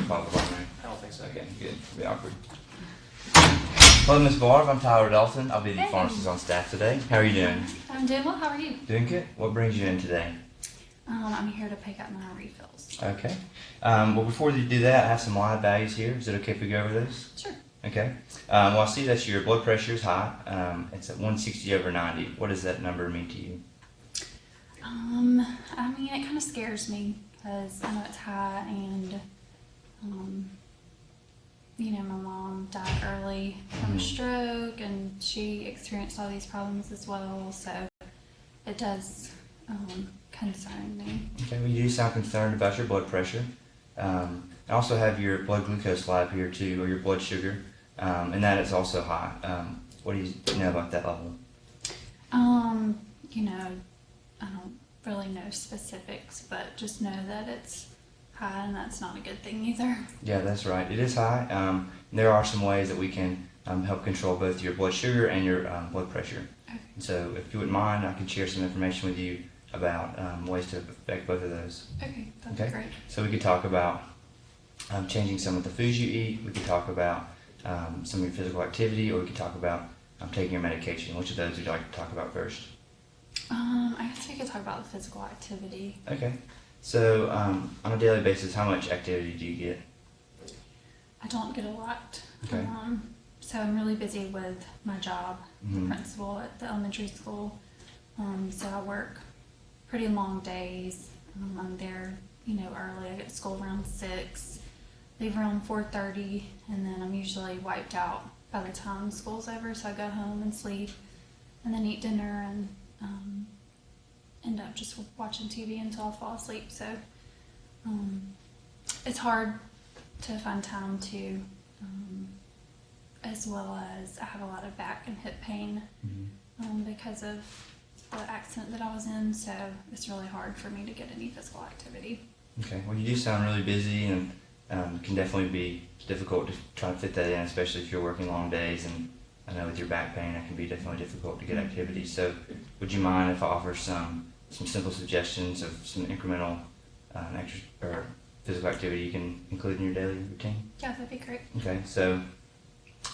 follow the line there? I don't think so. Okay, good. It'll be awkward. Hello, Ms. Barb. I'm Tyler Dalton. I'll be the pharmacist on staff today. How are you doing? I'm doing well. How are you? Doing good. What brings you in today? I'm here to pick up my refills. Okay. Well, before you do that, I have some live values here. Is it okay if we go over those? Sure. Okay. Well, I see that your blood pressure is high. It's at 160/90. What does that number mean to you? I mean, it kind of scares me because I know it's high, and you know, my mom died early from a stroke, and she experienced all these problems as well. So it does concern me. Okay. Well, you do sound concerned about your blood pressure. I also have your blood glucose lab here too, or your blood sugar, and that is also high. What do you know about that level? You know, I don't really know specifics, but just know that it's high, and that's not a good thing either. Yeah, that's right. It is high. There are some ways that we can help control both your blood sugar and your blood pressure. Okay. So if you wouldn't mind, I can share some information with you about ways to affect both of those. Okay, that'd be great. So we could talk about changing some of the foods you eat. We could talk about some of your physical activity, or we could talk about taking your medication. Which of those would you like to talk about first? I guess we could talk about the physical activity. Okay. So on a daily basis, how much activity do you get? I don't get a lot. Okay. So I'm really busy with my job, principal at the elementary school. So I work pretty long days. I'm there, you know, early. I get to school around 6, leave around 4:30, and then I'm usually wiped out by the time school's over. So I go home and sleep, and then eat dinner, and end up just watching TV until I fall asleep. So it's hard to find time to, as well as I have a lot of back and hip pain because of the accident that I was in. So it's really hard for me to get any physical activity. Okay. Well, you do sound really busy, and can definitely be difficult to try to fit that in, especially if you're working long days. And I know with your back pain, it can be definitely difficult to get activity. So would you mind if I offer some simple suggestions of some incremental physical activity you can include in your daily routine? Yeah, that'd be great. Okay. So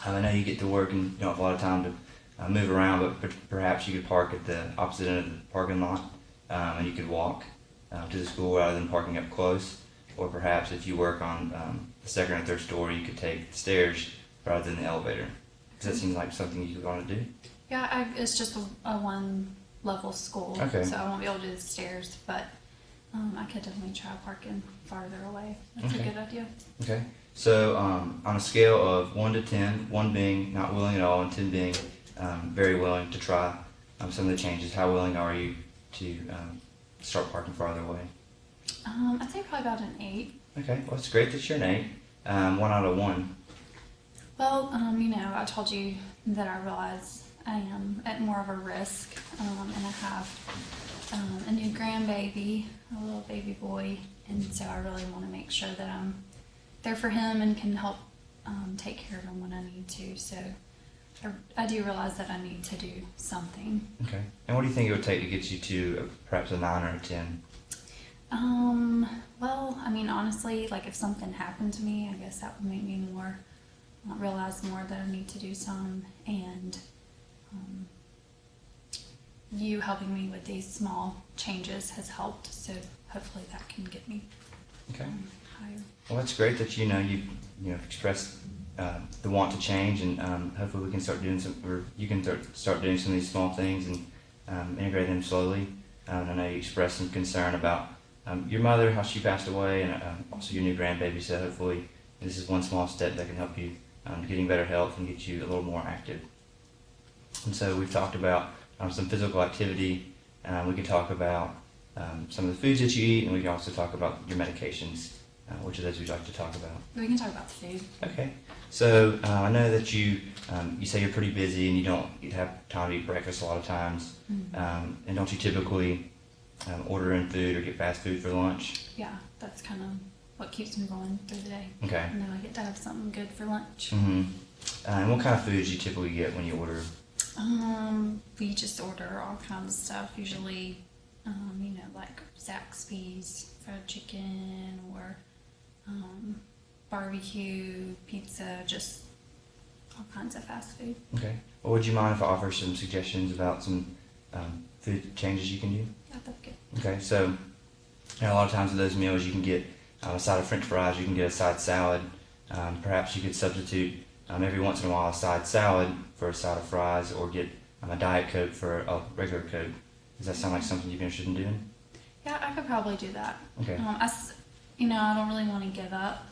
I know you get to work and you don't have a lot of time to move around, but perhaps you could park at the opposite end of the parking lot, and you could walk to the school rather than parking up close. Or perhaps if you work on the second or third story, you could take the stairs rather than the elevator. Does that seem like something you want to do? Yeah, it's just a one-level school, Okay. so I won't be able to do the stairs, but I could definitely try parking farther away. That's Okay. a good idea. Okay. So on a scale of 1 to 10, 1 being not willing at all and 10 being very willing to try some of the changes, how willing are you to start parking farther away? I'd say probably about an 8. Okay. Well, it's great that you're an 8. 1 out of 1. Well, you know, I told you that I realize I am at more of a risk, and I have a new grandbaby, a little baby boy, and so I really want to make sure that I'm there for him and can help take care of him when I need to. So I do realize that I need to do something. Okay. And what do you think it would take to get you to perhaps a 9 or a 10? Well, I mean, honestly, like if something happened to me, I guess that would make me realize more that I need to do some, and you helping me with these small changes has helped, so hopefully that can get me Okay. higher. Well, that's great that you expressed the want to change, and hopefully we can start doing you can start doing some of these small things and integrate them slowly. I know you expressed some concern about your mother, how she passed away, and also your new grandbaby. So hopefully this is one small step that can help you getting better health and get you a little more active. And so we've talked about some physical activity. We can talk about some of the foods that you eat, and we can also talk about your medications. Which of those would you like to talk about? We can talk about the food. Okay. So I know that you say you're pretty busy and you don't have time to eat breakfast a lot of times. And don't you typically order in food or get fast food for lunch? Yeah, that's kind of what keeps me going through the day. Okay. And then I get to have something good for lunch. And what kind of foods do you typically get when you order? We just order all kinds of stuff. Usually, you know, like Zaxby's fried chicken, or barbecue, pizza, just all kinds of fast food. Okay. Well, would you mind if I offer some suggestions about some food changes you can do? Yeah, that's good. Okay, so a lot of times with those meals you can get a side of French fries, you can get a side salad. Perhaps you could substitute every once in a while a side salad for a side of fries, or get a Diet Coke for a regular Coke. Does that sound like something you'd be interested in doing? Yeah, I could probably do that. Okay. I don't really want to give up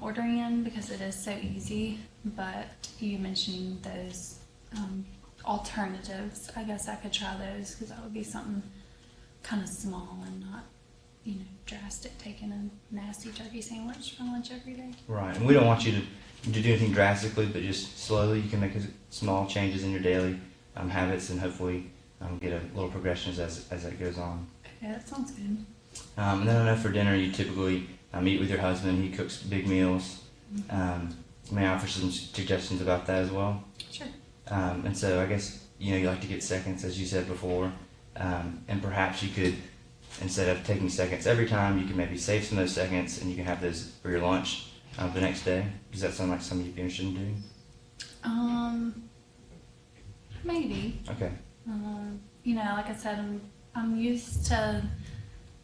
ordering in because it is so easy, but you mentioning those alternatives, I guess I could try those because that would be something kind of small and not, drastic, taking a nasty turkey sandwich for lunch every day. Right, and we don't want you to do anything drastically, but just slowly you can make small changes in your daily habits, and hopefully get a little progression as that goes on. Okay, that sounds good. And then I know for dinner you typically eat with your husband. He cooks big meals. May I offer some suggestions about that as well? Sure. And so I guess you like to get seconds, as you said before, and perhaps you could, instead of taking seconds every time, you can maybe save some of those seconds and you can have those for your lunch the next day. Does that sound like something you'd be interested in doing? Maybe. Okay. Like I said, I'm used to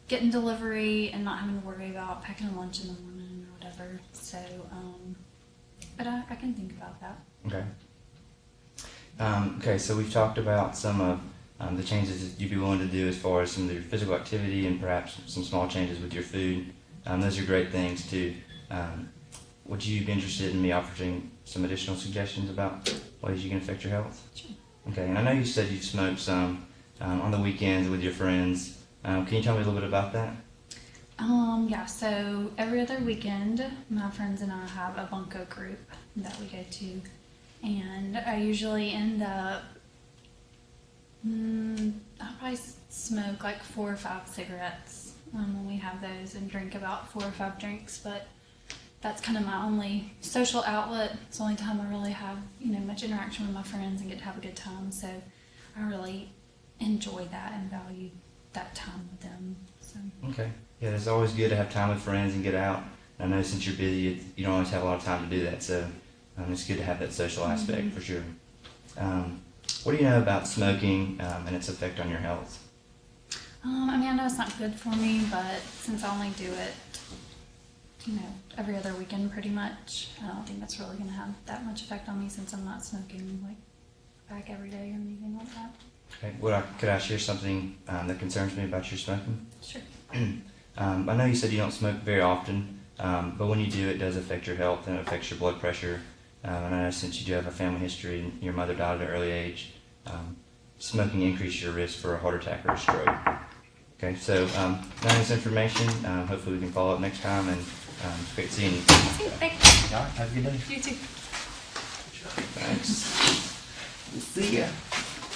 getting delivery and not having to worry about packing a lunch in the morning or whatever. So, but I can think about that. Okay. Okay, so we've talked about some of the changes that you'd be willing to do as far as some of your physical activity and perhaps some small changes with your food. Those are great things too. Would you be interested in me offering some additional suggestions about ways you can affect your health? Sure. Okay, and I know you said you've smoked some on the weekends with your friends. Can you tell me a little bit about that? Yeah, so every other weekend, my friends and I have a bunco group that we go to, and I usually end up, I'll probably smoke like 4 or 5 cigarettes when we have those, and drink about 4 or 5 drinks, but that's kind of my only social outlet. It's the only time I really have, much interaction with my friends and get to have a good time, so I really enjoy that and value that time with them. So. Okay. Yeah, it's always good to have time with friends and get out. I know since you're busy, you don't always have a lot of time to do that, so it's good to have that social aspect for sure. What do you know about smoking and its effect on your health? I know it's not good for me, but since I only do it, every other weekend pretty much, I don't think that's really going to have that much effect on me since I'm not smoking like back every day or anything like that. Okay. Could I share something that concerns me about your smoking? Sure. I know you said you don't smoke very often, but when you do, it does affect your health and it affects your blood pressure. And I know since you do have a family history and your mother died at an early age, smoking increases your risk for a heart attack or a stroke. Okay, so now this information, hopefully we can follow up next time, and it's great seeing you. Thank you. All right, have a good day. You too. Thanks. See ya.